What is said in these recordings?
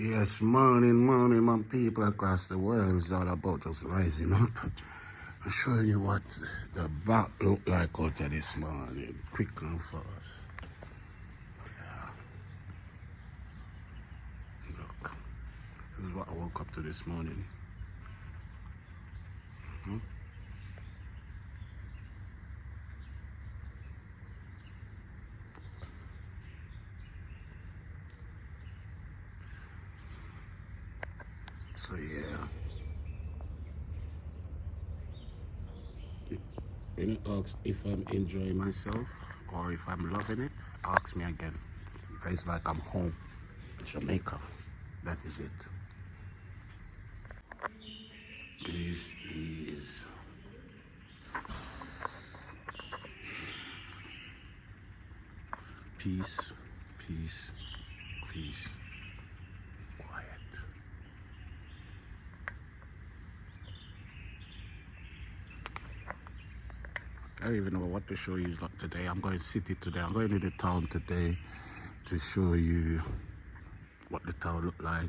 Yes, morning, my people across the world. Is all about just rising up. I'm showing you what the back look like out of this morning. Quick and fast. Yeah. Look, this is what I woke up to this morning. So yeah. When you ask if I'm enjoying myself or if I'm loving it, ask me again. It's like I'm home, Jamaica. That is it. This is peace, peace, peace, quiet. I don't even know what to show you like today. I'm going city today. I'm going to the town today to show you what the town look like,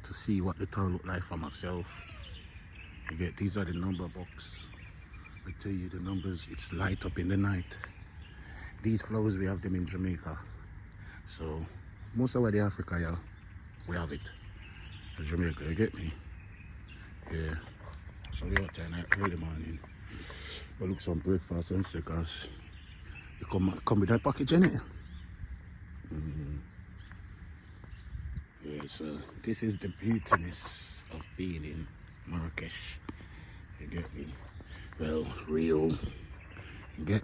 to see what the town look like for myself. You get, these are the number box. I tell you the numbers, it's light up in the night. These flowers, we have them in Jamaica. So most of the Africa, yeah, we have it. In Jamaica, you get me? Yeah. So we out there early morning. I look some breakfast and because you come with that package in it. Yeah, so this is the beautiness of being in Marrakesh. You get me? Well, Rio, you get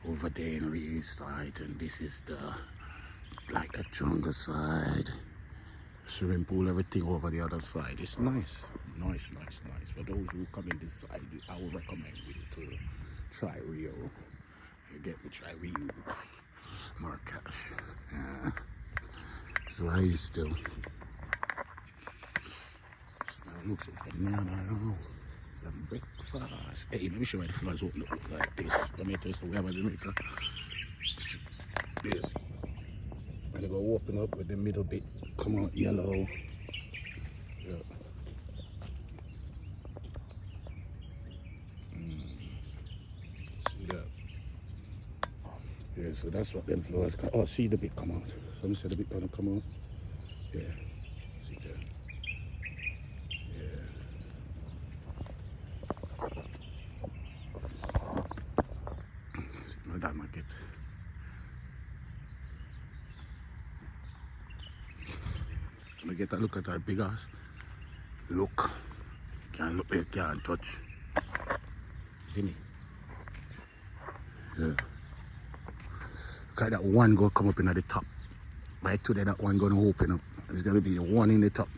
over there in Rio side, and this is the like the jungle side, swimming pool, everything over the other side. It's nice. Nice. For those who come in this side, I would recommend you to try Rio. You get me? Try Rio, Marrakesh. Yeah. So I is still. So it looks like now, I know. Some breakfast. Hey, let me show you the flowers what look like this. Let me taste the way about Jamaica. This. And they go open up with the middle bit. Come out yellow. Yeah. See that? Yeah, so that's what them flowers come. Oh, see the bit come out. Let me see the bit gonna come out. Yeah. See there. Yeah. No, that might get. Let me get a look at that big ass. Look. Can't look, you can't touch. See me? Yeah. Look at that one go come up in at the top. By today that one gonna open up. It's gonna be the one in the top.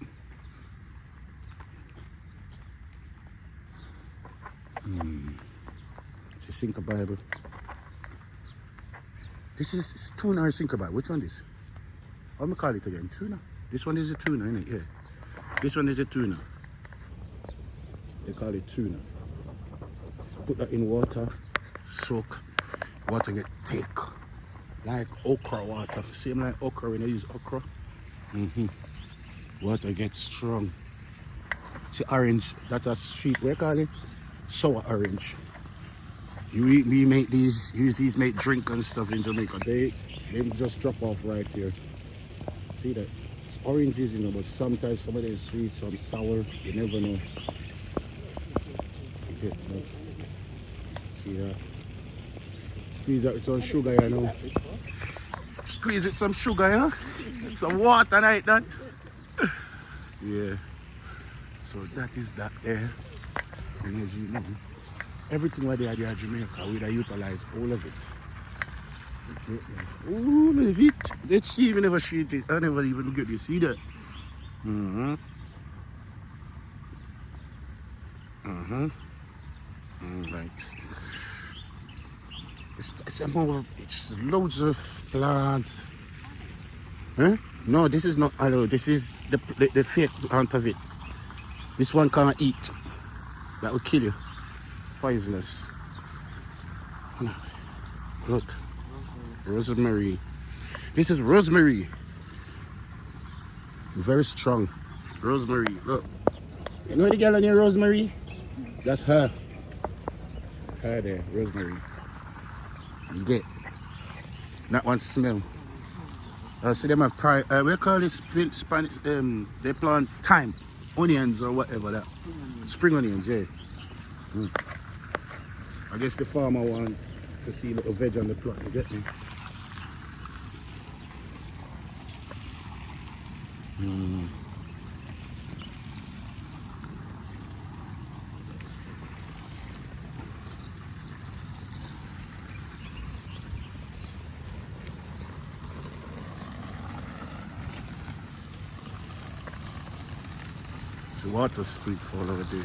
Just think about it. This is tuna or think about. Which one is? What me call it again? Tuna. This one is a tuna, isn't it? Yeah. This one is a tuna. They call it tuna. Put that in water, soak. Water get thick. Like okra water. Same like okra when I use okra. Water gets strong. See orange, that's a sweet, what do you call it? Sour orange. We make these, use these make drink and stuff in Jamaica. They just drop off right here. See that? It's oranges, you know, but sometimes some of them sweet, some sour. You never know. You get that? See that? Squeeze that with some sugar, you know. Squeeze with some sugar, you know. Some water like that. Yeah. So that is that there. And as you know, everything what they are there in Jamaica, we utilize all of it. Oh, leave it. Let's see, we never shoot it. I never even look at this. See that? Right. It's loads of plants. Huh? No, this is not aloe. This is the fake plant of it. This one can't eat. That will kill you. Poisonous. Look. Rosemary. This is rosemary. Very strong. Rosemary, look. You know the girl on your Rosemary? That's her. Her there, Rosemary. Get. That one smell. See them have thyme. We call it Spanish. They plant thyme, onions or whatever that. Spring onions, yeah. I guess the farmer want to see little veg on the plot. You get me? The water speak for all over there.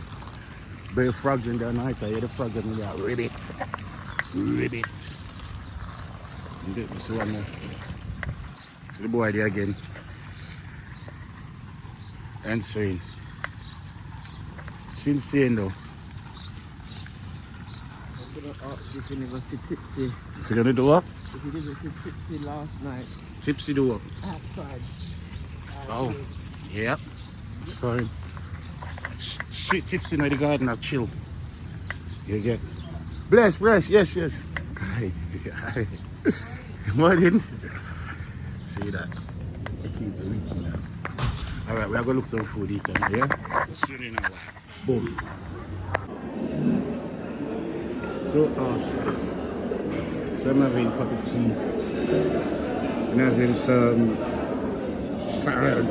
Bare frogs in the night. I hear the frogs in there. Ribbit. Ribbit. You get this one now. See the boy there again. Answering. It's insane though. I'm gonna ask if you never see Tipsy. If you're gonna do what? If you never see Tipsy last night. Tipsy do what? Outside. Oh. Yep. Sorry. Shit, Tipsy in the garden are chill. You get. Bless, yes. Hi. Morning. See that? Alright, we're gonna look some food eating, yeah? Soon in a while. Boom. Go ask. So I'm having a cup of tea. I'm having some salad,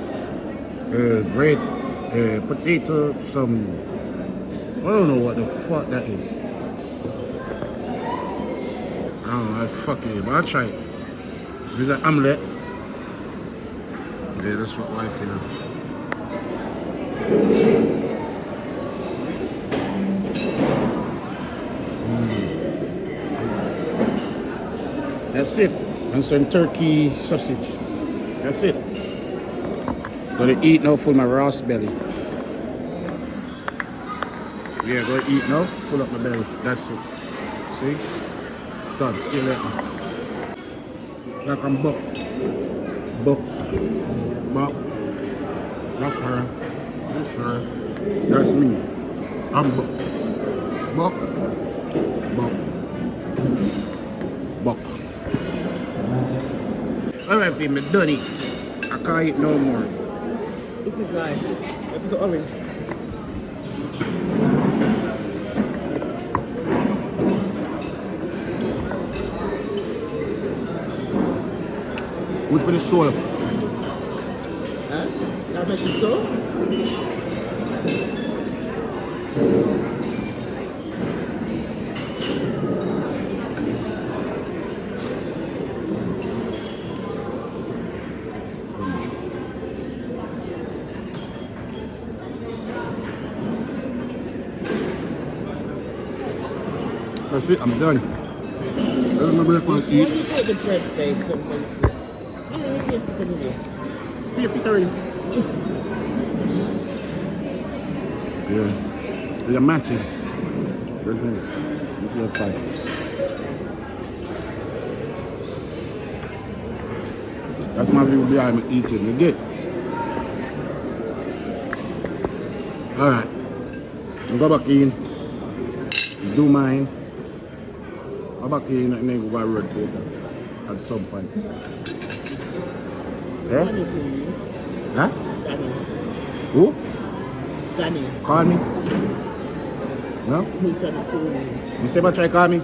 bread, potato, some, I don't know what the fuck that is. I don't know, I fucking, but I'll try it. There's an omelette. Yeah, that's what life is. That's it. And some turkey sausage. That's it. Gonna eat now for my Ross belly. Yeah, gonna eat now, full up my belly. That's it. See? Done. See you later. Like I'm buck. Buck. That's her. That's her. That's me. I'm buck. Buck. Alright, baby, done it. I can't eat no more. This is nice. It's orange. Good for the soul. Huh? That make you so? That's it, I'm done. That's my breakfast. When you take the bread, babe, sometimes. Yeah. They're matching. It's outside. That's my view behind me eating. You get? Alright. I'll go back in. Do mine. Go back in and then go by road later. At some point. Yeah? Huh? Danny. Who? Danny. Call me? No? Who's trying to call you? You say about try call me?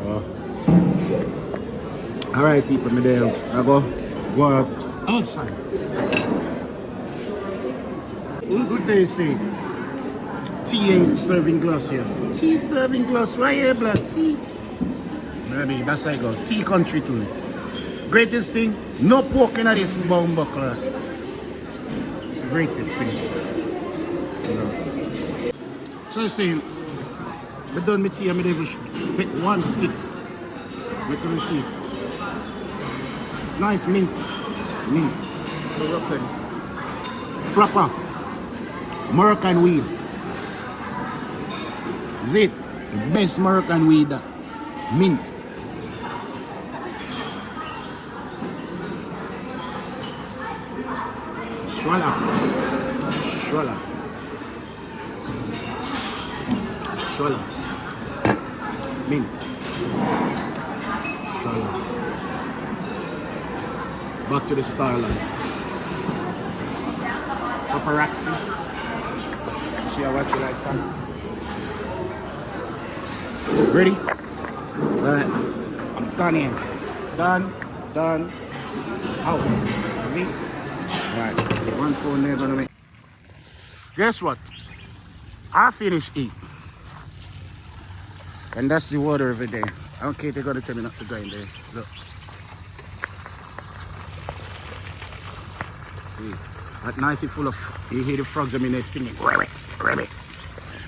Oh. Alright people, me there. I go out outside. What do you say? Tea ain't serving glass here. Tea serving glass, right here, black tea. Maybe that's how I go. Tea country too. Greatest thing, no pork in this bone buckler. It's the greatest thing. You know. So I'm saying, I done my tea and I take one sip. What can you see? It's nice mint. Mint. Moroccan. Proper. Moroccan weed. Is it? The best Moroccan weed. Mint. Voila. Voila. Voila. Mint. Voila. Back to the starlight. Paparazzi. She a watch you like taxi. Ready? Right. I'm done here. Done. Out. See? Right. One phone there gonna make. Guess what? I finished eating. And that's the water over there. I don't care if they're gonna tell me not to go in there. Look. See? That nice is full of, you hear the frogs I mean they're singing. Rabbit.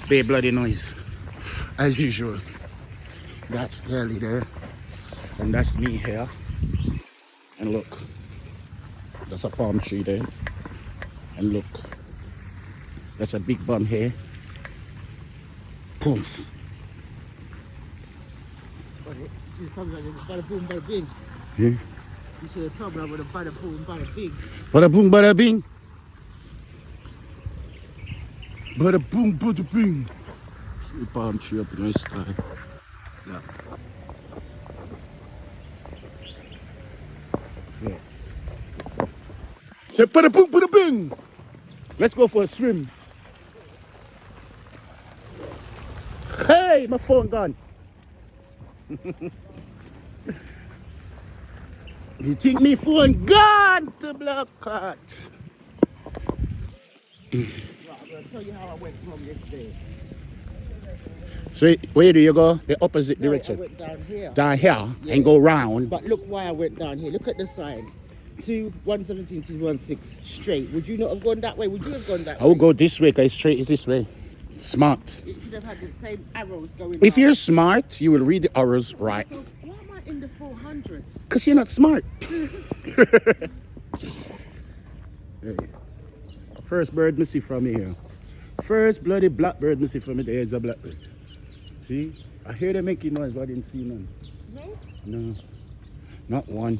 Big bloody noise. As usual. That's Kelly there. And that's me here. And look. That's a palm tree there. And look. That's a big bum here. Boom. Bada boom, bada bing. Yeah. You should have told me about the bada boom, bada bing. Bada boom, bada bing. Bada boom, bada bing. See the palm tree up in the sky. Yeah. Yeah. Say bada boom, bada bing. Let's go for a swim. Hey, my phone gone. You think me phone gone to block cut? Right, I'm going to tell you how I went home yesterday. So where do you go? The opposite No, direction. I went down here. Down here Yeah. and go round. But look why I went down here. Look at the sign. 117 to 16 straight. Would you not have gone that way? Would you have gone that I way? will go this way because straight is this way. Smart. It should have had the same arrows going If up. you're smart, you will read the arrows right. So why am I in the 400s? Because you're not smart. Hey. First bird me see from me here. First bloody blackbird me see from me. There's a blackbird. See? I hear them making noise, but I didn't see none. No? No. Not one.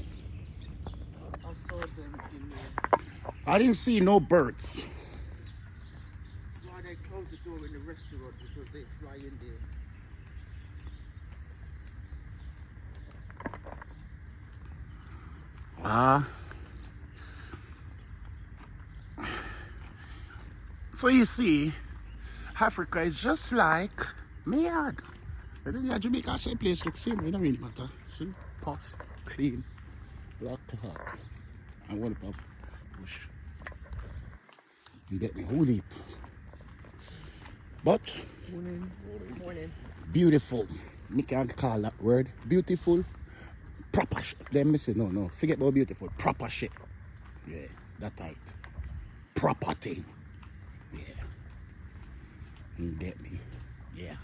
I saw them in there. I didn't see no birds. Why they closed the door in the restaurant because they fly in there. So you see, Africa is just like Mayad. And then yeah, Jamaica, same place looks same, it don't really matter. See, posh, clean, black to hot. And one puff, push. You get me, whole heap. But Morning. beautiful. Me can't call that word. Beautiful. Proper shit. Then me say no. Forget about beautiful. Proper shit. Yeah, that tight. Proper thing. Yeah. You get me? Yeah.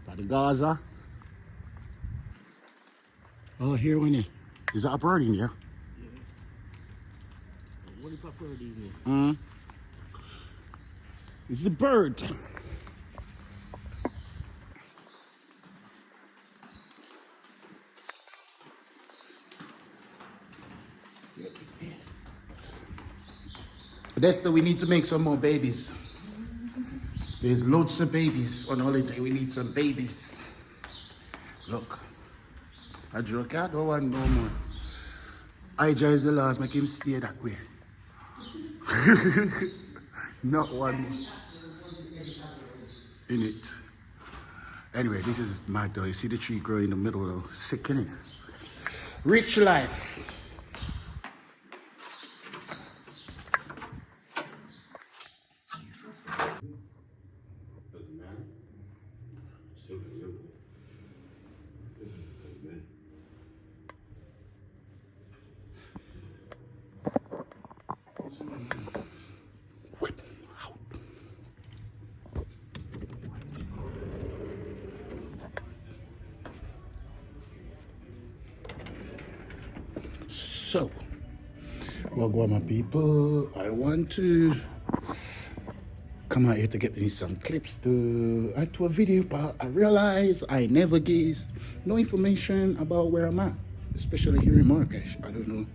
Got the Gaza. Oh, here Winnie. Is that a bird in here? What if I put these in? It's a bird. Desta, we need to make some more babies. There's loads of babies on holiday. We need some babies. Look. I joke, I don't want no more. I is the last, make him stay that way. Not one in it. Anyway, this is mad though. You see the tree growing in the middle though. Sick, innit? Rich life. So, well, my people, I want to come out here to get me some clips to add to a video, but I realize I never gave no information about where I'm at, especially here in Marrakech. I don't know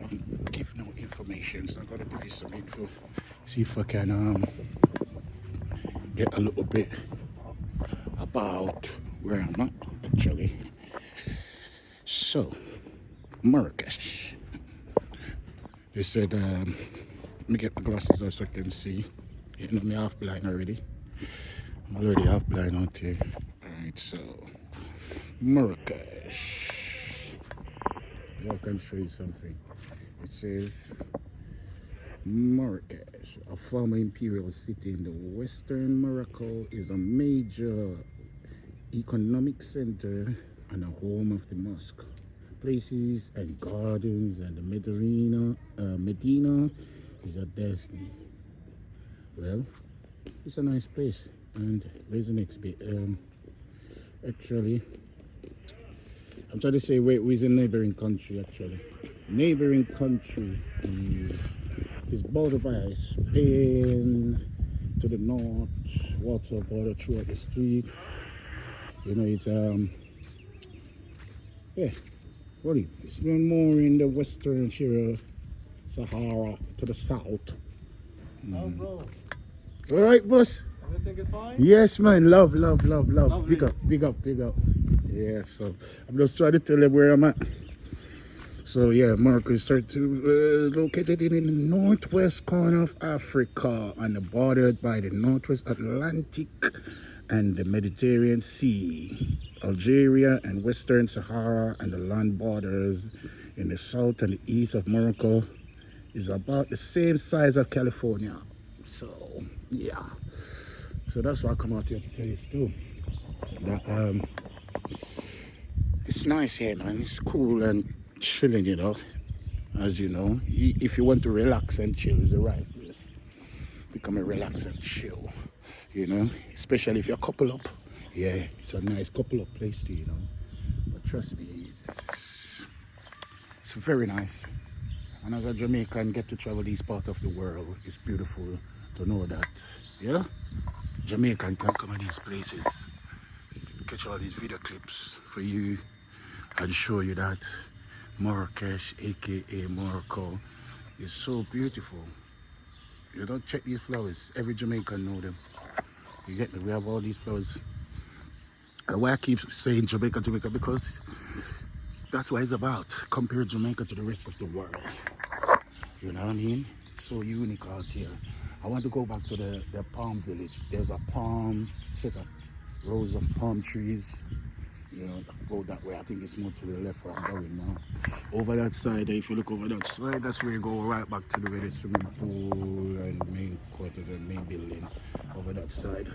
I've give no information, so I'm gonna give you some info. See if I can get a little bit about where I'm at actually. So Marrakesh. They said let me get my glasses out so I can see. You know me half blind already. I'm already half blind out here. Alright, so Marrakesh. I can show you something. It says Marrakesh, a former imperial city in the western Morocco, is a major economic center and a home of the mosque, places and gardens, and the Medina is a destiny. Well, it's a nice place. And where's the next bit? Actually, I'm trying to say where is a neighboring country actually. Neighboring country is bordered by Spain to the north, water border throughout the street. You know, it's yeah, really, it's been more in the western share of Sahara to the south. Oh, bro. All right, boss. Everything is fine? Yes, man. Love. Lovely. Big up. Yeah, so I'm just trying to tell you where I'm at. So yeah, Morocco is located in the northwest corner of Africa and bordered by the northwest Atlantic and the Mediterranean Sea, Algeria and Western Sahara, and the land borders in the south and the east of Morocco is about the same size of California. So yeah, so that's why I come out here to tell you too. That it's nice here, man. It's cool and chilling, you know. As you know, if you want to relax and chill, it's the right place. Become a relax and chill, you know. Especially if you're couple up. Yeah, it's a nice couple up place too, you know. But trust me, it's very nice. And as a Jamaican, get to travel this part of the world. It's beautiful to know that, yeah. Jamaican can come to these places, catch all these video clips for you, and show you that Marrakesh, aka Morocco, is so beautiful. You don't check these flowers. Every Jamaican know them. You get me? We have all these flowers. And why I keep saying Jamaica, because that's what it's about. Compare Jamaica to the rest of the world. You know what I mean? It's so unique out here. I want to go back to the palm village. There's a palm set of rows of palm trees. You know, go that way. I think it's more to the left where I'm going now. Over that side, if you look over that side, that's where you go right back to the swimming pool and main quarters and main building. Over that side.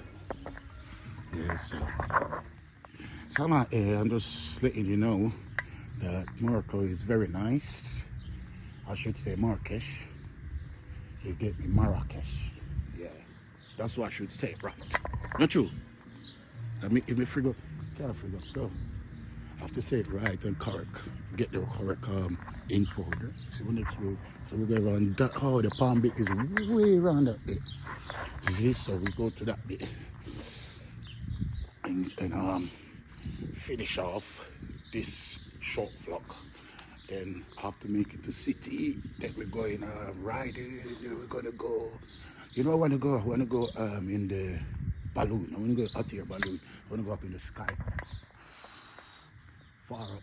Yes. So I'm out here. I'm just letting you know that Morocco is very nice. I should say Marrakesh. You get me, Marrakesh. Yeah, that's what I should say, right? Not true. If me figure, can't figure, go. I have to say it right and correct. Get the correct info. So we need to, so we go around that. Oh, the palm bit is way around that bit. See, so we go to that bit and finish off this short vlog. Then I have to make it to city. Then we're going riding. Then we're gonna go. You know, I want to go in the balloon. I want to go out here balloon. I want to go up in the sky. Far up.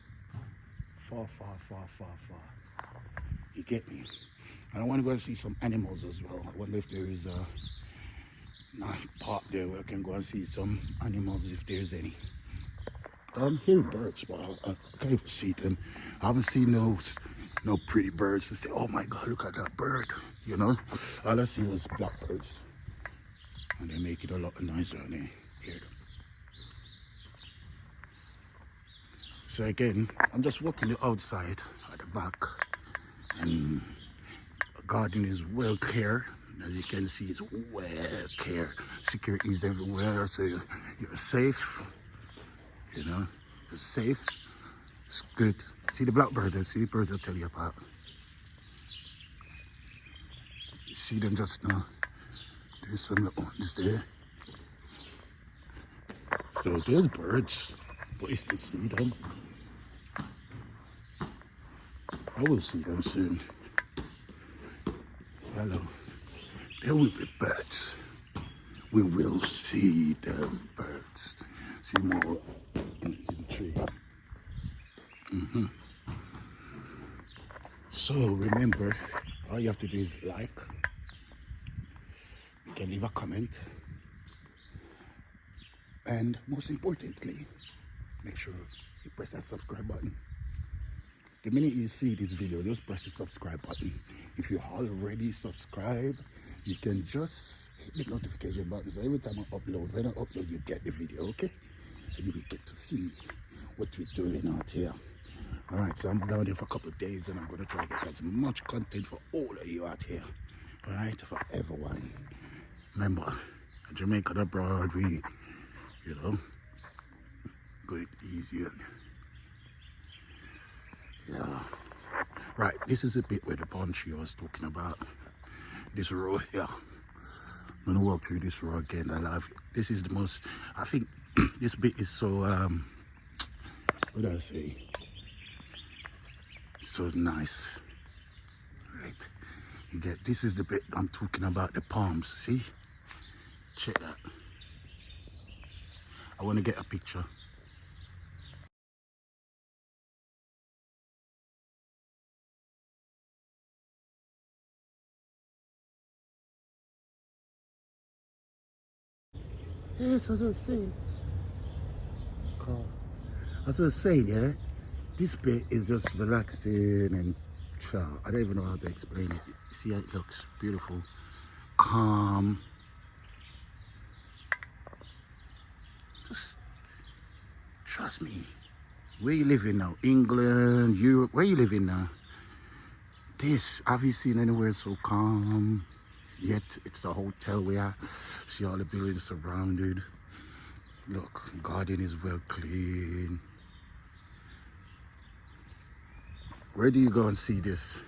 Far. You get me? And I want to go and see some animals as well. I wonder if there is a park there where I can go and see some animals if there's any. I'm hearing birds, but I can't even see them. I haven't seen no pretty birds to say, oh my God, look at that bird. You know, all I see was blackbirds. And they make it a lot nicer when they hear them. So again, I'm just walking the outside at the back. And the garden is well clear. As you can see, it's well clear. Security is everywhere, so you're safe. You know, it's safe. It's good. See the blackbirds and see the birds I'll tell you about. You see them just now. There's some little ones there. So there's birds. Place to see them. I will see them soon. hello. There will be birds. We will see them birds. See more in the tree. So remember, all you have to do is like. You can leave a comment. And most importantly, make sure you press that subscribe button. The minute you see this video, just press the subscribe button. If you already subscribed, you can just hit the notification button. So every time I upload, when I upload, you get the video, okay? And you will get to see what we're doing out here. All right, so I'm down there for a couple of days, and I'm going to try to get as much content for all of you out here. All right, for everyone. Remember, Jamaican abroad, we, you know, go it easy. Yeah. Right, this is a bit where the bunch I was talking about. This road here. I'm gonna walk through this road again. I love it. This is the most, I think this bit is so what do I say? So nice. Right. You get, this is the bit I'm talking about, the palms. See? Check that. I wanna get a picture. Yes, as I was saying. As I was saying, yeah, this bit is just relaxing and chill. I don't even know how to explain it. See how it looks? Beautiful, calm. Just trust me. Where you living now? England, Europe? Where you living now? This, have you seen anywhere so calm? Yet it's the hotel where see all the buildings surrounded. Look, garden is well clean. Where do you go and see this?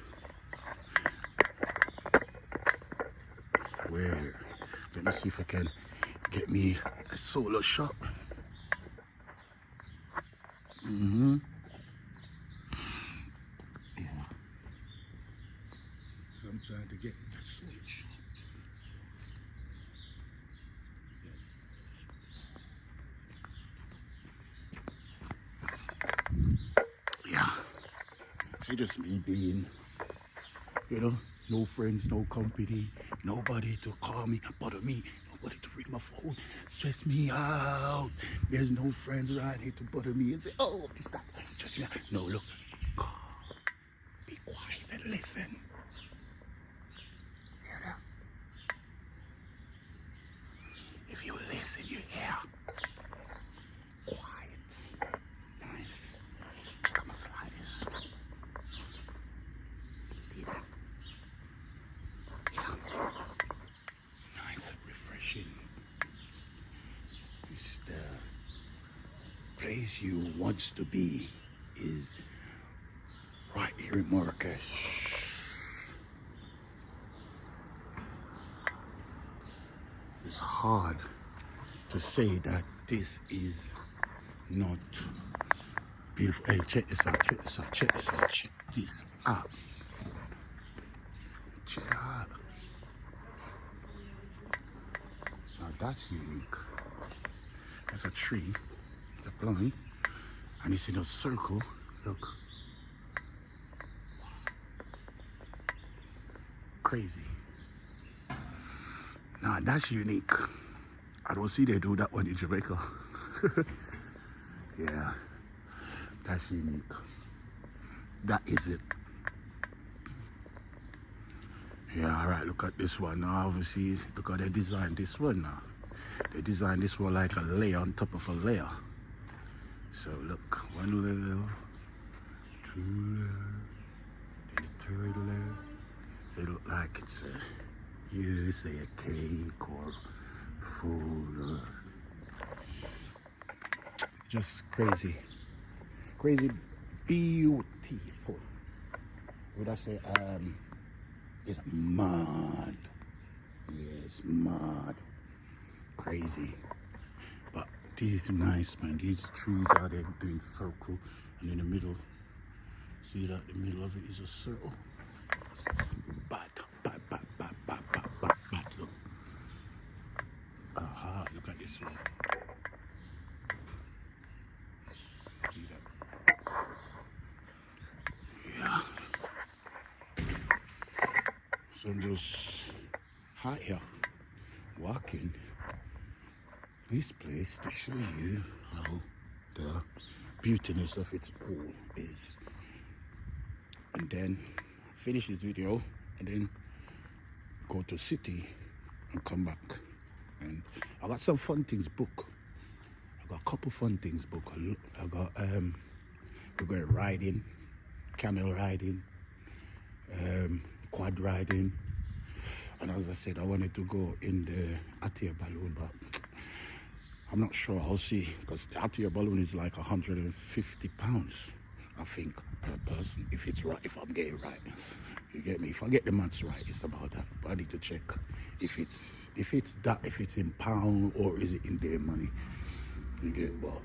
Where? Let me see if I can get me a solo shot. Yeah. So I'm trying to get a solo shot. Yeah. See, just me being, you know, no friends, no company, nobody to call me, bother me, nobody to ring my phone, stress me out. There's no friends around here to bother me and say, oh, this, that, stress me out. No, look, calm, be quiet and listen. Hear that? If you listen, you hear. Quiet, nice. Check out my sliders. See that? Yeah. Nice, refreshing. It's the place you want to be is right here in Marrakesh. It's hard to say that this is not beautiful. Hey, check this out, check this out, check this out, check this out. Check it out. Now that's unique. There's a tree, the plant, and it's in a circle. Look. Crazy. Now that's unique. I don't see they do that one in Jamaica. Yeah, that's unique. That is it. Yeah, all right, look at this one now. Obviously, look how they designed this one now. They designed this one like a layer on top of a layer. So look, one layer, two layers, then the third layer. So it look like it's a, usually say a cake or food or just crazy. Crazy beautiful. Would I say it's mad. Yes, mad. Crazy. But this is nice, man. These trees are there doing circle, and in the middle, see that the middle of it is a circle. Bad, bad, bad, bad, this one. See that? Yeah. So I'm just out here walking this place to show you how the beautiness of it all is. And then finish this video and then go to city and come back. And I got some fun things booked. I got a couple fun things booked. I got we're going riding, camel riding, quad riding, and as I said, I wanted to go in the hot air balloon, but I'm not sure. I'll see, because the hot air balloon is like £150, I think, per person, if it's right, if I'm getting right. You get me? If I get the maths right, it's about that. But I need to check if it's in pound or is it in their money. You get, well,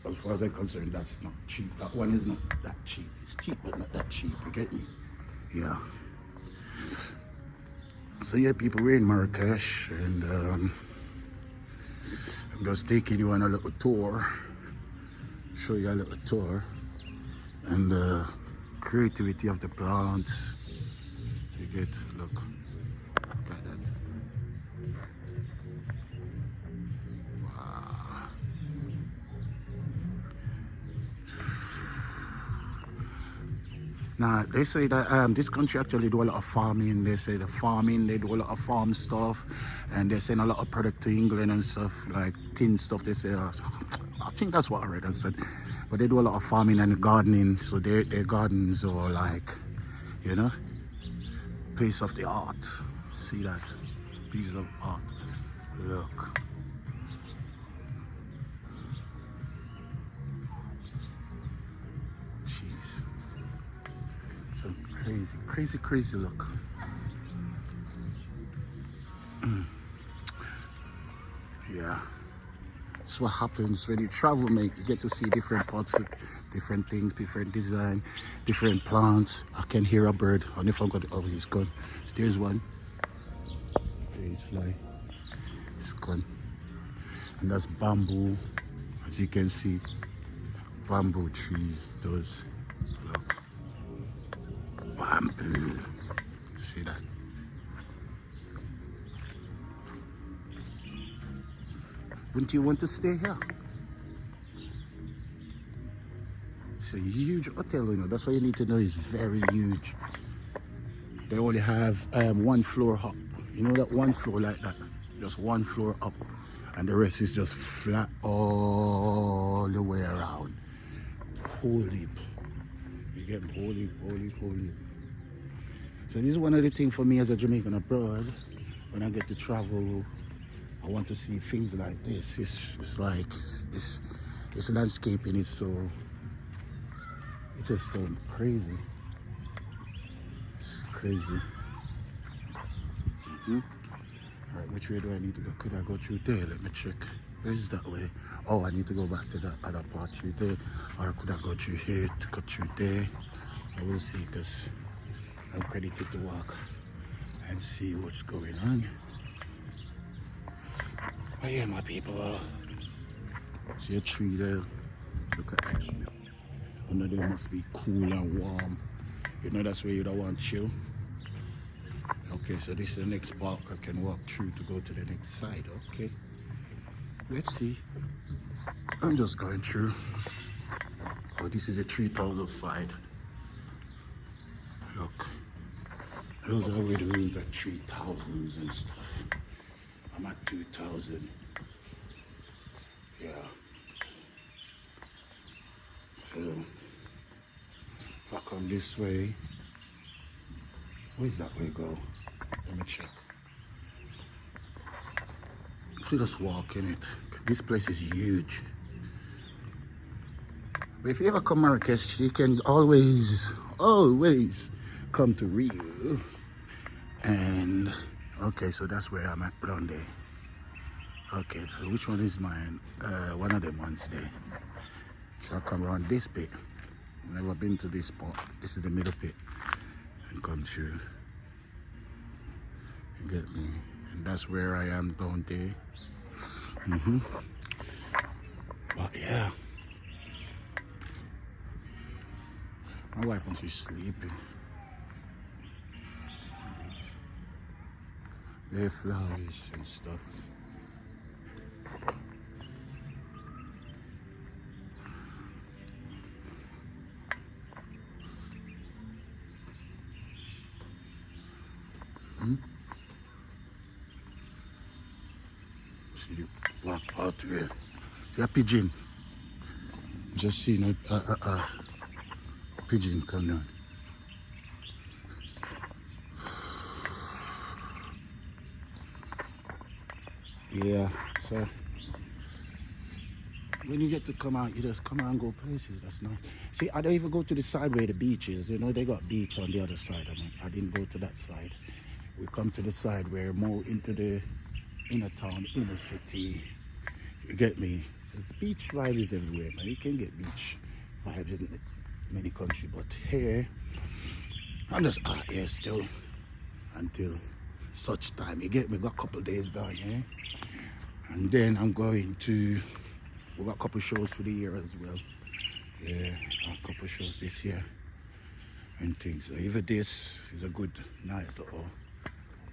as far as I'm concerned, that's not cheap. That one is not that cheap. It's cheap, but not that cheap. You get me? Yeah. So yeah, people, we're in Marrakesh, and I'm just taking you on a little tour. Show you a little tour, and the creativity of the plants. You get, look at that. Wow. Now, they say that this country actually do a lot of farming. They say the farming, they do a lot of farm stuff, and they send a lot of product to England and stuff, like tin stuff. They say, I think that's what I read and said. But they do a lot of farming and gardening, so their gardens are like, you know, piece of the art. See that? Piece of art. Look. Jeez. Some crazy look. Yeah. That's what happens when you travel, mate. You get to see different parts of different things, different design, different plants. I can hear a bird. I don't know if I'm going to, oh, he's gone. There's one. There's fly. It's gone. And that's bamboo. As you can see, bamboo trees, those. Look. Bamboo. See that? Wouldn't you want to stay here? It's a huge hotel, you know. That's what you need to know. It's very huge. They only have one floor up. You know that one floor like that? Just one floor up. And the rest is just flat all the way around. Holy. You get holy. So this is one of the things for me as a Jamaican abroad. When I get to travel, I want to see things like this. It's like this landscaping is so, it's just so crazy. It's crazy. Alright, which way do I need to go? Could I go through there? Let me check. Where is that way? Oh, I need to go back to that other part through there. Or could I go through here to go through there? I will see, because I'm credited to walk and see what's going on. Oh yeah, my people. See a tree there? Look at that tree. Under there must be cool and warm. You know that's where you don't want chill. Okay, so this is the next park I can walk through to go to the next side. Okay. Let's see. I'm just going through. Oh, this is a 3,000 side. Look. Those are where the rooms are 3,000s and stuff. I'm at 2,000. Yeah. So, if I come this way, where's that way go? Let me check. So just walk in it. This place is huge. But if you ever come to Marrakesh, you can always come to Riu. And okay, so that's where I'm at around there. Okay, so which one is mine? One of them ones there. So I'll come around this bit. Never been to this spot. This is the middle bit. And come through. You get me? And that's where I am down there. But yeah, my wife must be sleeping. Their flowers and stuff. See the black pottery. See a pigeon. Just seen a pigeon come down. Yeah, so when you get to come out, you just come out and go places. That's nice. See, I don't even go to the side where the beach is. You know, they got beach on the other side. I didn't go to that side. We come to the side where more into the inner town, inner city. You get me? Because beach vibe is everywhere, man. You can get beach vibes in many countries, but here, I'm just out here still until such time. You get me? Got a couple days down here. And then I'm going to, we got a couple shows for the year as well. Yeah, a couple shows this year and things. So even this is a good, nice little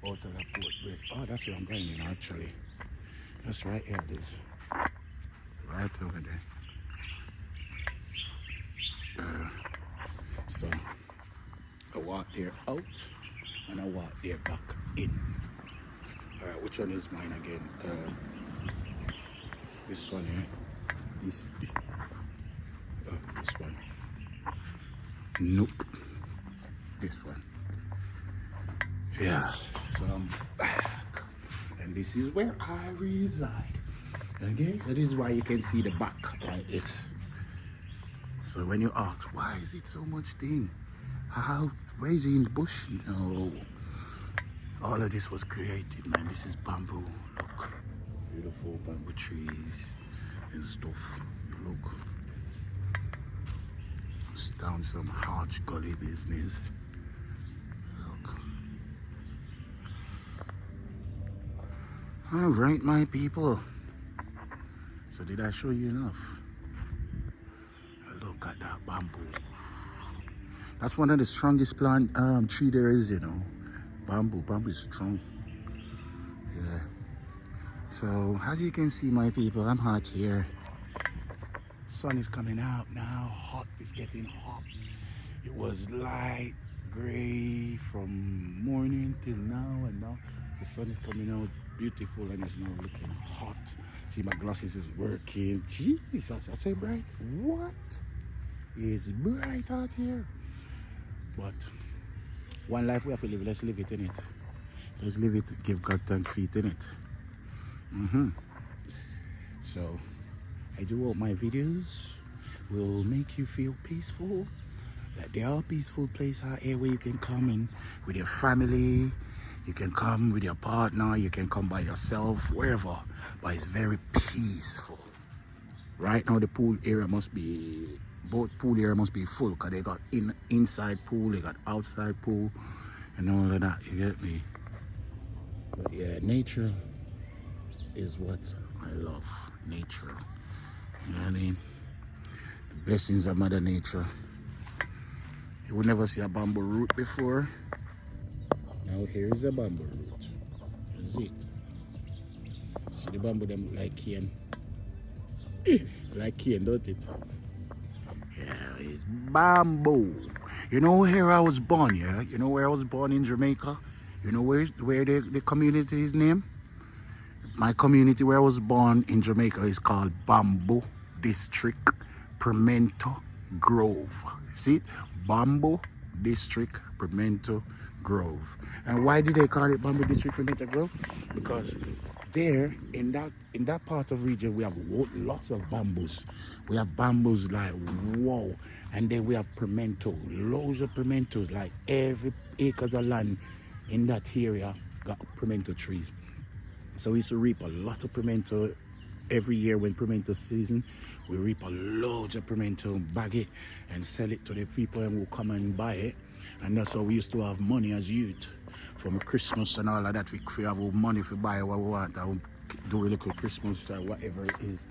out of the port break. Oh, that's where I'm going, you know, actually. That's right here, this. Right over there. So I walk there out and I walk there back in. Which one is mine again? This one here. This one. Nope. This one. Yeah, so I'm back. And this is where I reside. Okay, so this is why you can see the back like this. So when you ask, why is it so much thing? Where is he in the bush? No. All of this was created, man. This is bamboo. Look. Beautiful bamboo trees and stuff. Look. It's down some Hodge Gully business. Look. All right, my people. So did I show you enough? Look at that bamboo. That's one of the strongest plant tree there is, you know. Bamboo is strong. Yeah. So as you can see, my people, I'm hot here. Sun is coming out now. Hot. It's getting hot. It was light gray from morning till now, and now the sun is coming out beautiful and it's now looking hot. See, my glasses is working. Jesus, I say bright. What? It's bright out here. But one life we have to live. Let's live it, in it. Let's live it. Give God thanks for it, in it. So I do hope my videos will make you feel peaceful. That there are peaceful places out here where you can come in with your family. You can come with your partner. You can come by yourself, wherever. But it's very peaceful. Right now the pool area must be, both pool area must be full, because they got inside pool, they got outside pool and all of that, you get me? But yeah, nature is what I love. Nature, you know what I mean? The blessings of Mother Nature. You would never see a bamboo root before. Now here is a bamboo root. That's it. See the bamboo them look like cane. Like cane, don't it? Yeah, it's bamboo. You know where I was born, yeah? You know where I was born in Jamaica? You know where the community is named? My community where I was born in Jamaica is called Bamboo District Pimento Grove. See it? Bamboo District Pimento Grove. And why did they call it Bamboo District Pimento Grove? Because there in that part of region we have lots of bamboos. We have bamboos like wow, and then we have pimento, loads of pimentos. Like every acres of land in that area got pimento trees. So we used to reap a lot of pimento every year when pimento season. We reap a loads of pimento, bag it and sell it to the people who come and buy it. And that's how we used to have money as youth. From Christmas and all of that, we have money to buy what we want. And do a little Christmas or whatever it is.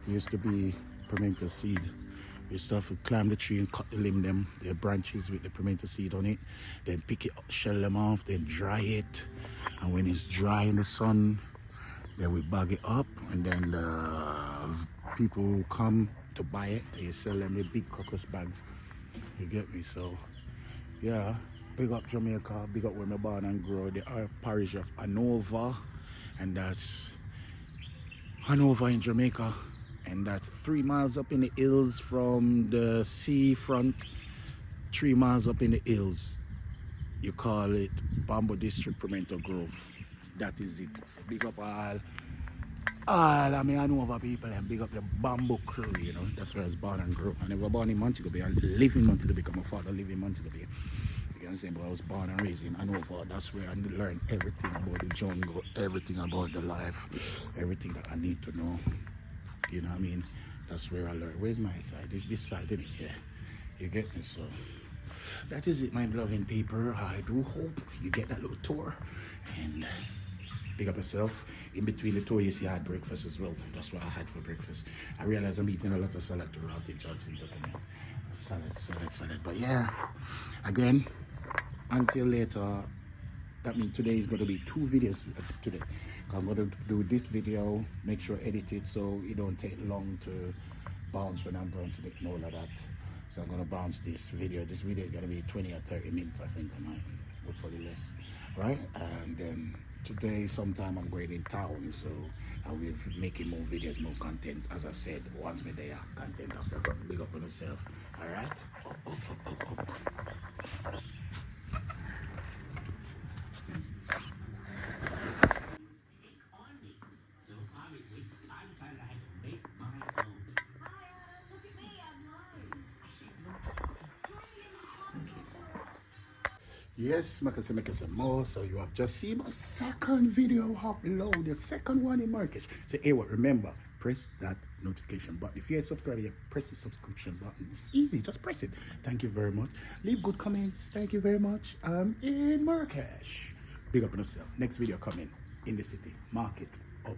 It used to be pimento seed. You used to have to climb the tree and cut the limb them, the branches with the pimento seed on it, then pick it up, shell them off, then dry it. And when it's dry in the sun, then we bag it up, and then the people who come to buy it, they sell them in big crocus bags. You get me? So yeah, big up Jamaica, big up where I'm born and grow. The parish of Hanover, and that's Hanover in Jamaica, and that's 3 miles up in the hills from the seafront. 3 miles up in the hills. You call it Bamboo District, Pimento Grove. That is it. So big up all I mean, Hanover people, and big up the bamboo crew, you know. That's where I was born and grew. I never born in Montego Bay. I live in Montego Bay because my father lived in Montego Bay. You know what I'm saying? But I was born and raised in Hanover. That's where I learned everything about the jungle, everything about the life, everything that I need to know. You know what I mean? That's where I learned. Where's my side? This side, isn't it? Yeah. You get me? So that is it, my loving people. I do hope you get that little tour, and big up yourself. In between the tour, you see I had breakfast as well. That's what I had for breakfast. I realize I'm eating a lot of salad throughout the Johnson's. Salad. But yeah, again, until later, that means today is going to be 2 videos today. I'm going to do this video, make sure edit it so it don't take long to bounce when I'm bouncing it and all of that. So I'm going to bounce this video. This video is going to be 20 or 30 minutes, I think, tonight. Hopefully less, right? And then today sometime I'm going in town, so I will be making more videos, more content. As I said, once me there, content after big up on yourself. All right. Yes, make some more. So you have just seen my second video upload, the second one in Marrakech. So hey, what? Remember, press that notification button. If you're a subscriber, you press the subscription button. It's easy, just press it. Thank you very much. Leave good comments. Thank you very much. I'm in Marrakech. Big up on yourself. Next video coming in the city. Market up.